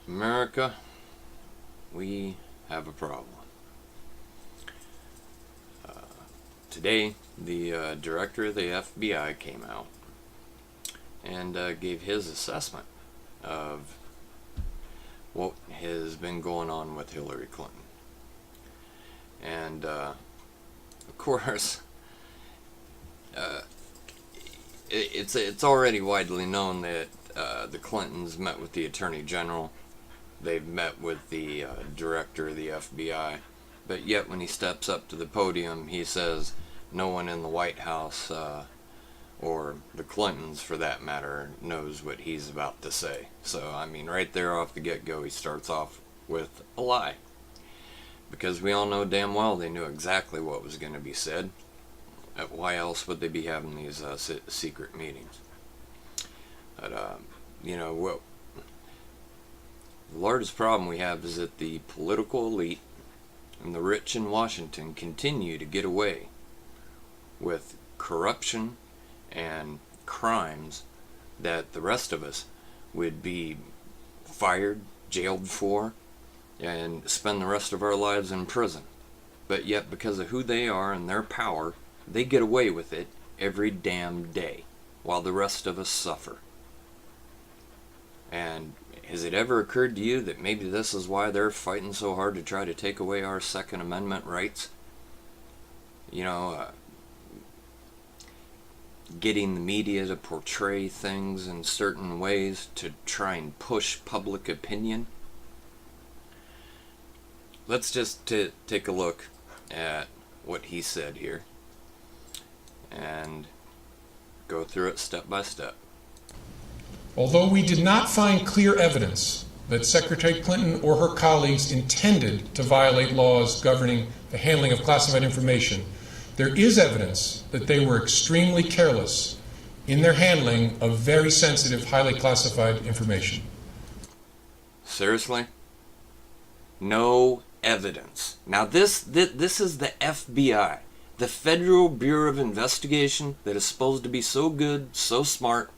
America, we have a problem. Today, the director of the FBI came out and gave his assessment of what has been going on with Hillary Clinton. And, of course, it's already widely known that the Clintons met with the Attorney General. They've met with the director of the FBI. But yet when he steps up to the podium, he says no one in the White House, or the Clintons for that matter, knows what he's about to say. So, I mean, right there off the get-go, he starts off with a lie. Because we all know damn well they knew exactly what was going to be said. Why else would they be having these secret meetings? But, the largest problem we have is that the political elite and the rich in Washington continue to get away with corruption and crimes that the rest of us would be fired, jailed for, and spend the rest of our lives in prison. But yet, because of who they are and their power, they get away with it every damn day, while the rest of us suffer. And has it ever occurred to you that maybe this is why they're fighting so hard to try to take away our Second Amendment rights? Getting the media to portray things in certain ways to try and push public opinion. Let's just take a look at what he said here and go through it step by step. Although we did not find clear evidence that Secretary Clinton or her colleagues intended to violate laws governing the handling of classified information, there is evidence that they were extremely careless in their handling of very sensitive, highly classified information. Seriously? No evidence. Now this is the FBI, the Federal Bureau of Investigation, that is supposed to be so good, so smart.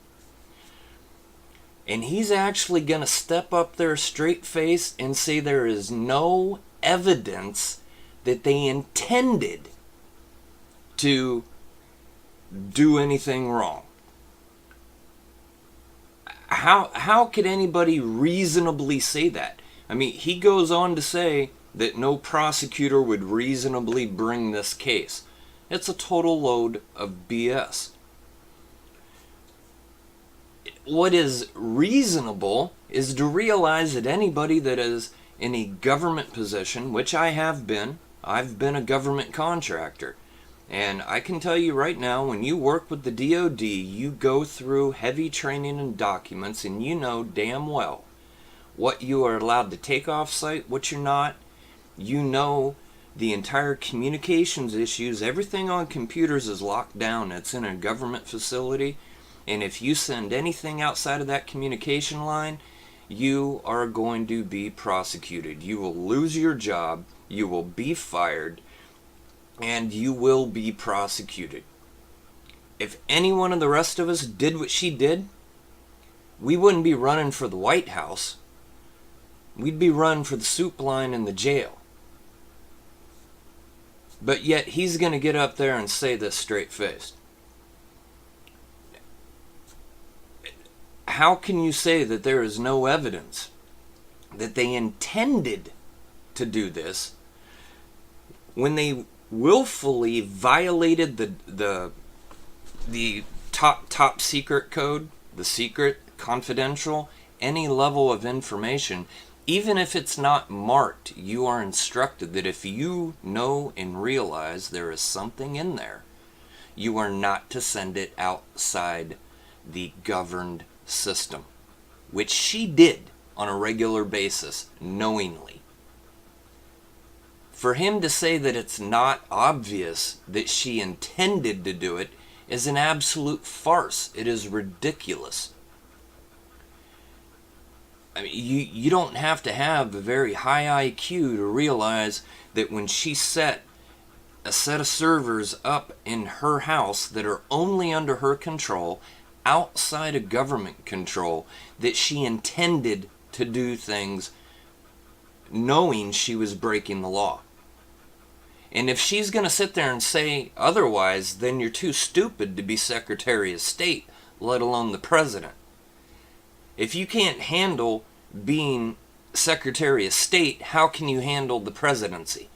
And he's actually going to step up there straight face and say there is no evidence that they intended to do anything wrong. How could anybody reasonably say that? I mean, he goes on to say that no prosecutor would reasonably bring this case. It's a total load of BS. What is reasonable is to realize that anybody that is in a government position, which I have been, I've been a government contractor. And I can tell you right now, when you work with the DOD, you go through heavy training and documents, and you know damn well what you are allowed to take off site, what you're not. You know the entire communications issues. Everything on computers is locked down. It's in a government facility. And if you send anything outside of that communication line, you are going to be prosecuted. You will lose your job. You will be fired. And you will be prosecuted. If any one of the rest of us did what she did, we wouldn't be running for the White House. We'd be running for the soup line in the jail. But yet he's going to get up there and say this straight-faced. How can you say that there is no evidence that they intended to do this when they willfully violated the top secret code, the secret, confidential, any level of information? Even if it's not marked, you are instructed that if you know and realize there is something in there, you are not to send it outside the governed system, which she did on a regular basis, knowingly. For him to say that it's not obvious that she intended to do it is an absolute farce. It is ridiculous. I mean, you don't have to have a very high IQ to realize that when she set a set of servers up in her house that are only under her control, outside of government control, that she intended to do things knowing she was breaking the law. And if she's going to sit there and say otherwise, then you're too stupid to be Secretary of State, let alone the President. If you can't handle being Secretary of State, how can you handle the presidency?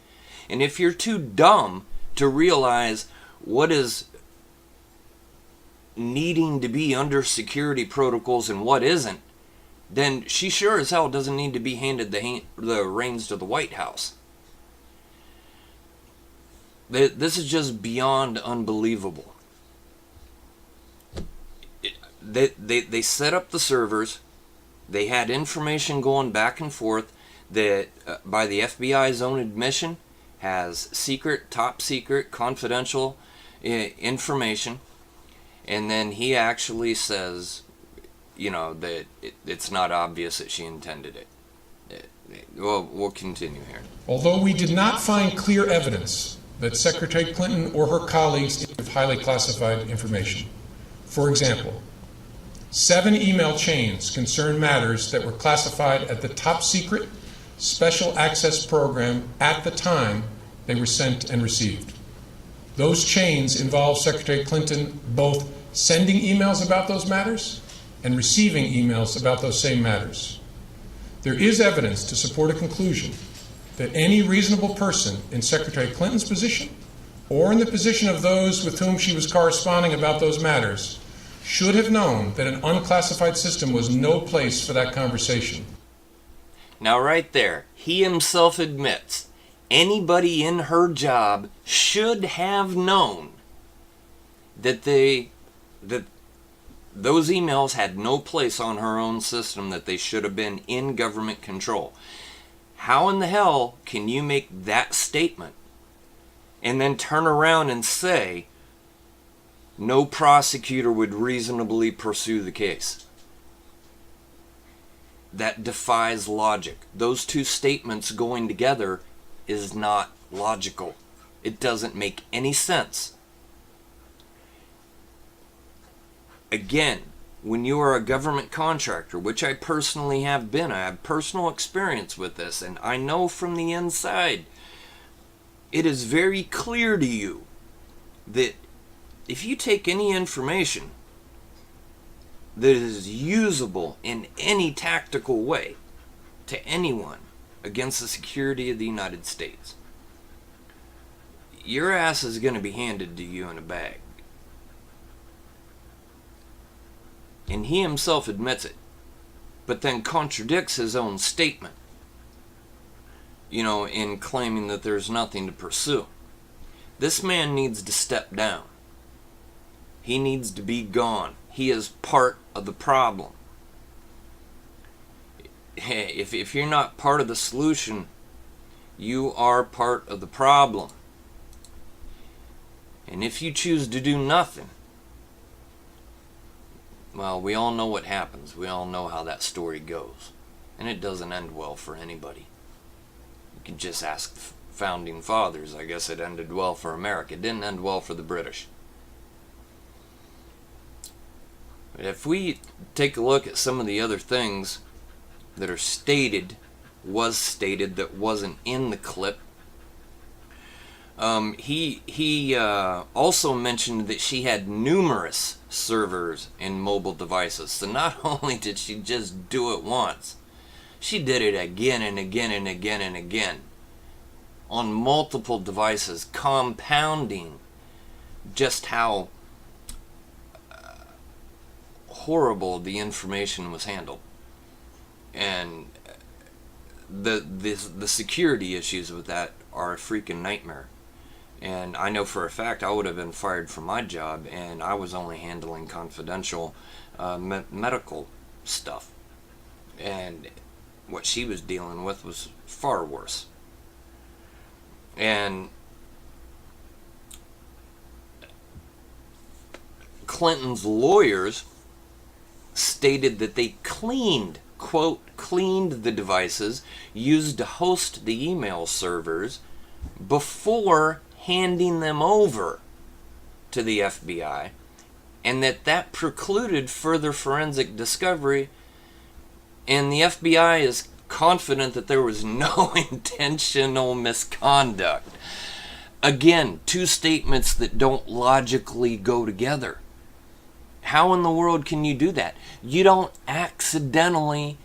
And if you're too dumb to realize what is needing to be under security protocols and what isn't, then she sure as hell doesn't need to be handed the reins to the White House. This is just beyond unbelievable. They set up the servers. They had information going back and forth that, by the FBI's own admission, has secret, top secret, confidential information. And then he actually says, that it's not obvious that she intended it. Well, we'll continue here. Although we did not find clear evidence that Secretary Clinton or her colleagues have highly classified information. For example, 7 email chains concern matters that were classified at the top secret special access program at the time they were sent and received. Those chains involve Secretary Clinton both sending emails about those matters and receiving emails about those same matters. There is evidence to support a conclusion that any reasonable person in Secretary Clinton's position or in the position of those with whom she was corresponding about those matters should have known that an unclassified system was no place for that conversation. Now right there, he himself admits anybody in her job should have known that those emails had no place on her own system, that they should have been in government control. How in the hell can you make that statement and then turn around and say no prosecutor would reasonably pursue the case? That defies logic. Those two statements going together is not logical. It doesn't make any sense. Again, when you are a government contractor, which I personally have been, I have personal experience with this, and I know from the inside, it is very clear to you that if you take any information that is usable in any tactical way to anyone against the security of the United States, your ass is going to be handed to you in a bag. And he himself admits it, but then contradicts his own statement, in claiming that there's nothing to pursue. This man needs to step down. He needs to be gone. He is part of the problem. If you're not part of the solution, you are part of the problem. And if you choose to do nothing, well, we all know what happens. We all know how that story goes. And it doesn't end well for anybody. You can just ask the founding fathers. I guess it ended well for America. It didn't end well for the British. But if we take a look at some of the other things that are stated that wasn't in the clip, he also mentioned that she had numerous servers and mobile devices. So not only did she just do it once, she did it again and again and again and again on multiple devices, compounding just how horrible the information was handled. And the security issues with that are a freaking nightmare. And I know for a fact I would have been fired from my job, and I was only handling confidential medical stuff. And what she was dealing with was far worse. And Clinton's lawyers stated that they cleaned the devices used to host the email servers before handing them over to the FBI, and that precluded further forensic discovery And the FBI is confident that there was no intentional misconduct. Again, two statements that don't logically go together. How in the world can you do that? You don't accidentally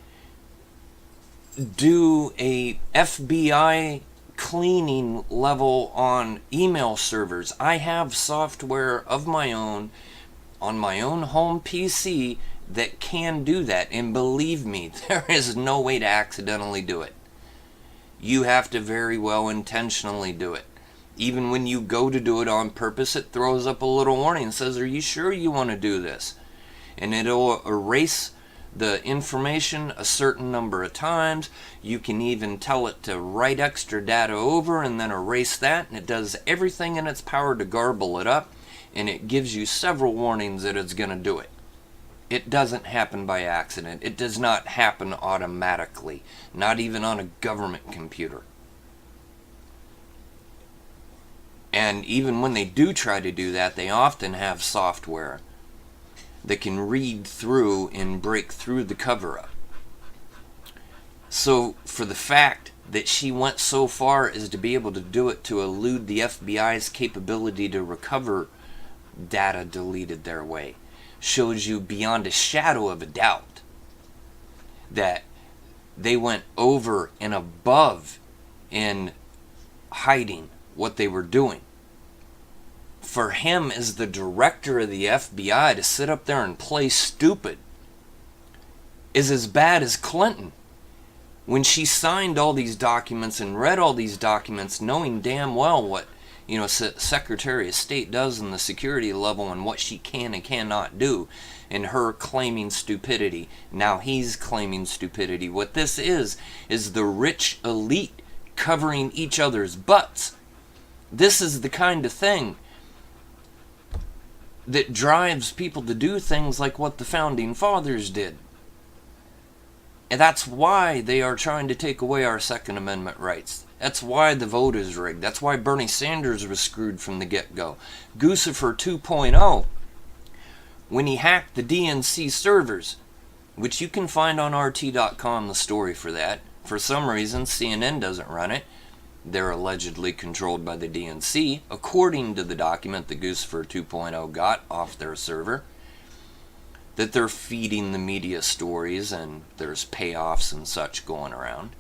do a FBI cleaning level on email servers. I have software of my own on my own home PC that can do that. And believe me, there is no way to accidentally do it. You have to very well intentionally do it. Even when you go to do it on purpose, it throws up a little warning and says, are you sure you want to do this? And it'll erase the information a certain number of times. You can even tell it to write extra data over and then erase that. And it does everything in its power to garble it up. And it gives you several warnings that it's going to do it. It doesn't happen by accident. It does not happen automatically. Not even on a government computer. And even when they do try to do that, they often have software that can read through and break through the cover-up. So for the fact that she went so far as to be able to do it to elude the FBI's capability to recover data deleted their way shows you beyond a shadow of a doubt that they went over and above in hiding what they were doing. For him as the director of the FBI to sit up there and play stupid is as bad as Clinton. When she signed all these documents and read all these documents knowing damn well what Secretary of State does in the security level and what she can and cannot do, and her claiming stupidity. Now he's claiming stupidity. What this is the rich elite covering each other's butts. This is the kind of thing that drives people to do things like what the Founding Fathers did. And that's why they are trying to take away our Second Amendment rights. That's why the vote is rigged. That's why Bernie Sanders was screwed from the get-go. Guccifer 2.0, when he hacked the DNC servers, which you can find on RT.com, the story for that. For some reason, CNN doesn't run it. They're allegedly controlled by the DNC, according to the document that Guccifer 2.0 got off their server. That they're feeding the media stories and there's payoffs and such going around.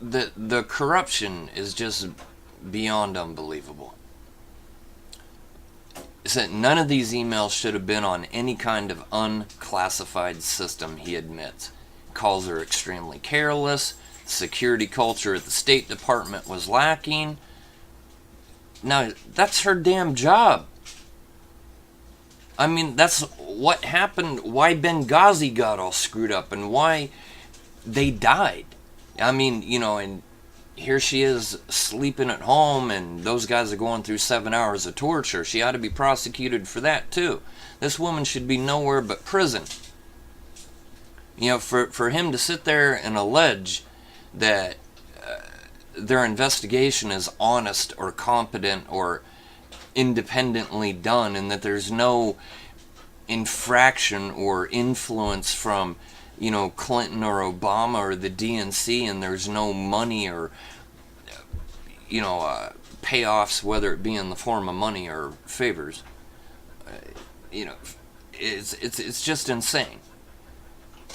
The corruption is just beyond unbelievable. It's that none of these emails should have been on any kind of unclassified system, he admits. Calls her extremely careless. The security culture at the State Department was lacking. Now, that's her damn job. I mean, that's what happened, why Benghazi got all screwed up and why they died. I mean, and here she is sleeping at home and those guys are going through 7 hours of torture. She ought to be prosecuted for that too. This woman should be nowhere but prison. For him to sit there and allege that their investigation is honest or competent or independently done and that there's no infraction or influence from Clinton or Obama or the DNC, and there's no money or payoffs, whether it be in the form of money or favors, it's just insane.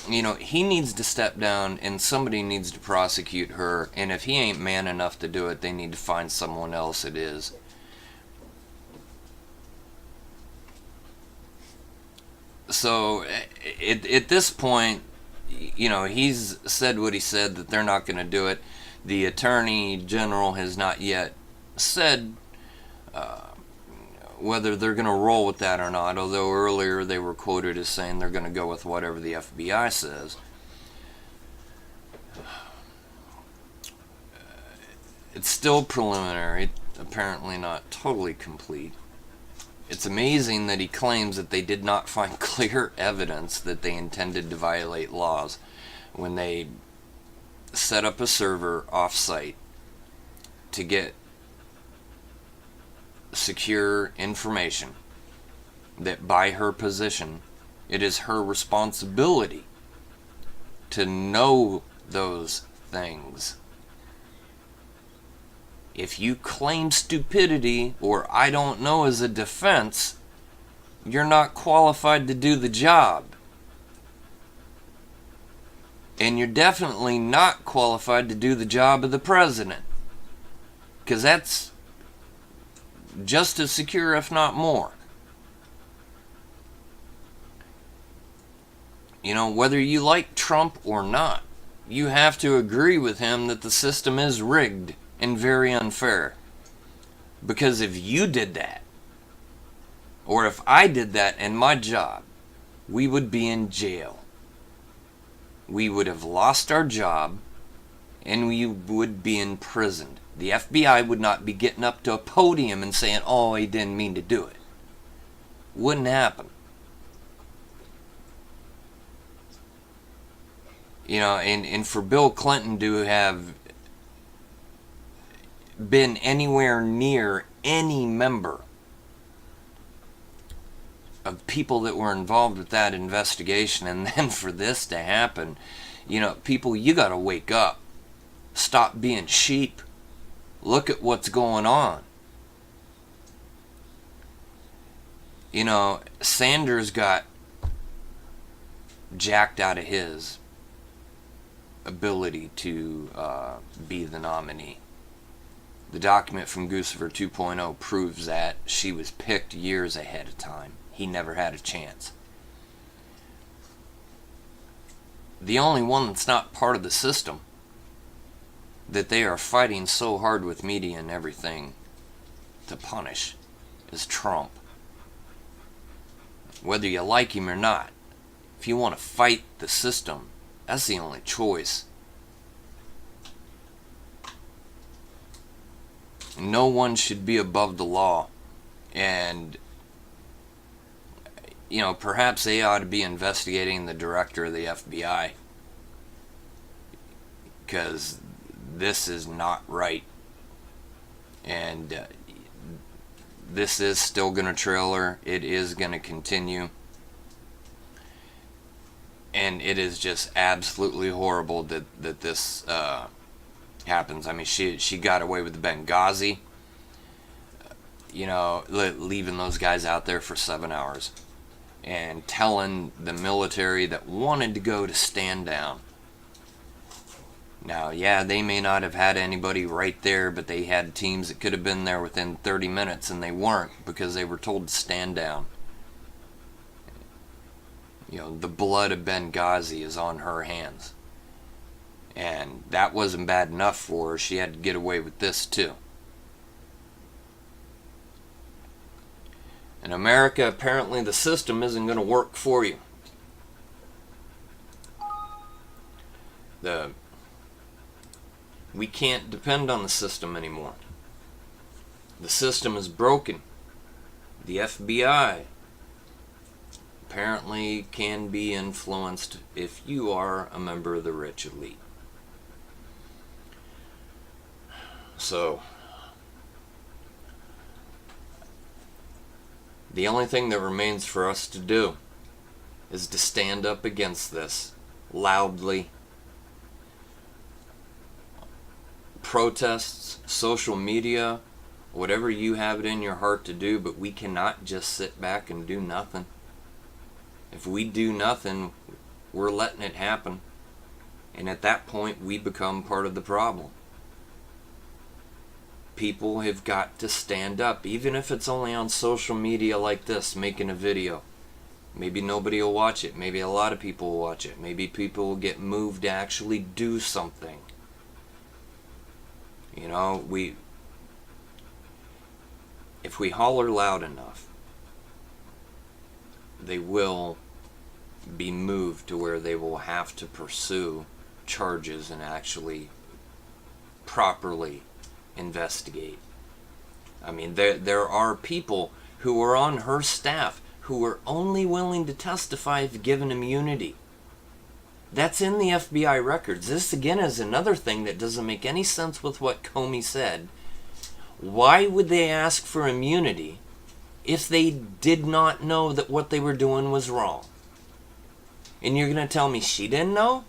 He needs to step down and somebody needs to prosecute her, and if he ain't man enough to do it, they need to find someone else it is. So at this point, he's said what he said, that they're not going to do it. The Attorney General has not yet said whether they're going to roll with that or not, although earlier they were quoted as saying they're going to go with whatever the FBI says. It's still preliminary, apparently not totally complete. It's amazing that he claims that they did not find clear evidence that they intended to violate laws when they set up a server off-site to get secure information that, by her position, It is her responsibility to know those things. If you claim stupidity or I don't know as a defense, you're not qualified to do the job. And you're definitely not qualified to do the job of the president. Because that's just as secure, if not more. You know, whether you like Trump or not, you have to agree with him that the system is rigged and very unfair. Because if you did that, or if I did that in my job, we would be in jail. We would have lost our job, and we would be imprisoned. The FBI would not be getting up to a podium and saying, oh, he didn't mean to do it. Wouldn't happen. You know, and for Bill Clinton to have been anywhere near any member of people that were involved with that investigation, and then for this to happen, you know, people, you gotta wake up. Stop being sheep. Look at what's going on. You know, Sanders got jacked out of his ability to be the nominee. The document from Guccifer 2.0 proves that she was picked years ahead of time. He never had a chance. The only one that's not part of the system that they are fighting so hard with media and everything to punish is Trump. Whether you like him or not, if you want to fight the system, that's the only choice. No one should be above the law. And, you know, perhaps they ought to be investigating the director of the FBI. Because this is not right. And this is still going to trailer. It is going to continue. And it is just absolutely horrible that this happens. I mean, she got away with the Benghazi. You know, leaving those guys out there for 7 hours. And telling the military that wanted to go to stand down. Now, yeah, they may not have had anybody right there, but they had teams that could have been there within 30 minutes, and they weren't because they were told to stand down. You know, the blood of Benghazi is on her hands. And that wasn't bad enough for her. She had to get away with this too. In America, apparently the system isn't going to work for you. We can't depend on the system anymore. The system is broken. The FBI apparently can be influenced if you are a member of the rich elite. So, the only thing that remains for us to do is to stand up against this loudly. Protests, social media, whatever you have it in your heart to do, but we cannot just sit back and do nothing. If we do nothing, we're letting it happen. And at that point, we become part of the problem. People have got to stand up, even if it's only on social media like this, making a video. Maybe nobody will watch it. Maybe a lot of people will watch it. Maybe people will get moved to actually do something. You know, if we holler loud enough, they will be moved to where they will have to pursue charges and actually properly investigate. I mean, there are people who are on her staff who are only willing to testify if given immunity. That's in the FBI records. This, again, is another thing that doesn't make any sense with what Comey said. Why would they ask for immunity if they did not know that what they were doing was wrong? And you're going to tell me she didn't know?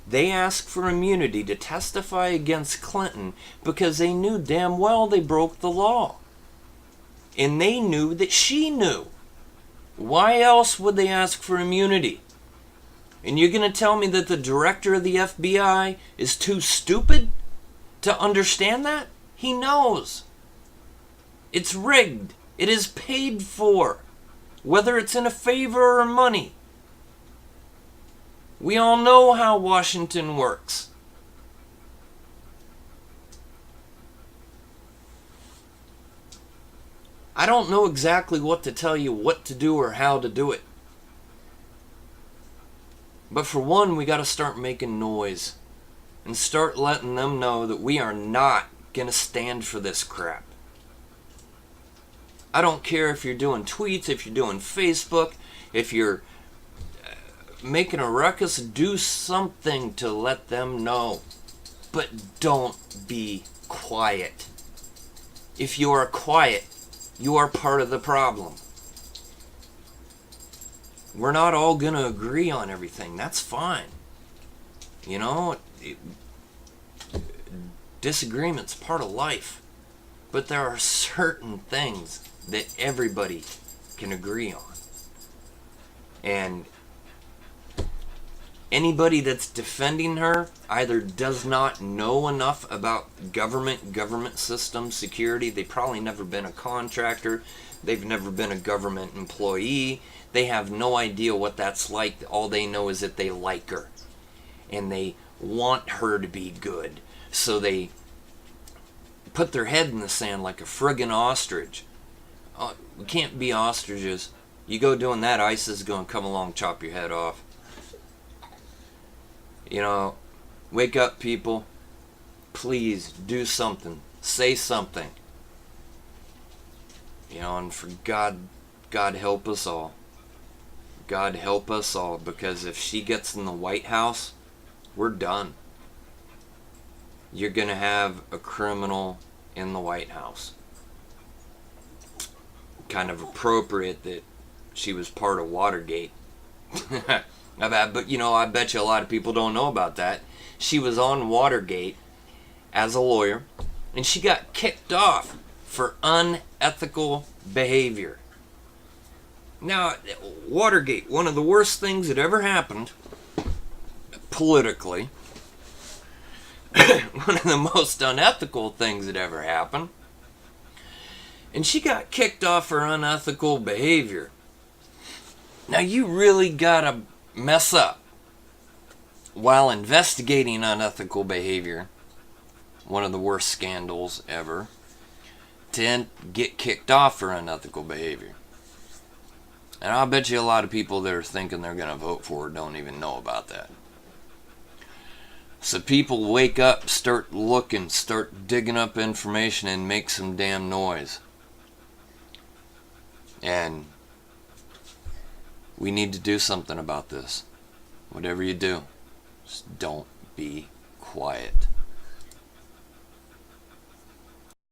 They asked for immunity to testify against Clinton because they knew damn well they broke the law. And they knew that she knew. Why else would they ask for immunity? And you're going to tell me that the director of the FBI is too stupid to understand that? He knows. It's rigged. It is paid for. Whether it's in a favor or money. We all know how Washington works. I don't know exactly what to tell you what to do or how to do it. But for one, we got to start making noise. And start letting them know that we are not going to stand for this crap. I don't care if you're doing tweets, if you're doing Facebook, if you're making a ruckus, do something to let them know. But don't be quiet. If you are quiet, you are part of the problem. We're not all going to agree on everything. That's fine. You know, disagreement's part of life. But there are certain things that everybody can agree on. And anybody that's defending her either does not know enough about government system, security. They've probably never been a contractor. They've never been a government employee. They have no idea what that's like. All they know is that they like her. And they want her to be good. So they put their head in the sand like a friggin' ostrich. We can't be ostriches. You go doing that, ISIS is going to come along and chop your head off. You know, wake up, people. Please do something. Say something. You know, and for God help us all. God help us all, because if she gets in the White House, we're done. You're going to have a criminal in the White House. Kind of appropriate that she was part of Watergate. But, you know, I bet you a lot of people don't know about that. She was on Watergate as a lawyer, and she got kicked off for unethical behavior. Now, Watergate, one of the worst things that ever happened, politically, one of the most unethical things that ever happened, and she got kicked off for unethical behavior. Now, you really gotta mess up while investigating unethical behavior, one of the worst scandals ever, to get kicked off for unethical behavior. And I'll bet you a lot of people that are thinking they're going to vote for her don't even know about that. So people wake up, start looking, start digging up information, and make some damn noise. And we need to do something about this. Whatever you do, just don't be quiet.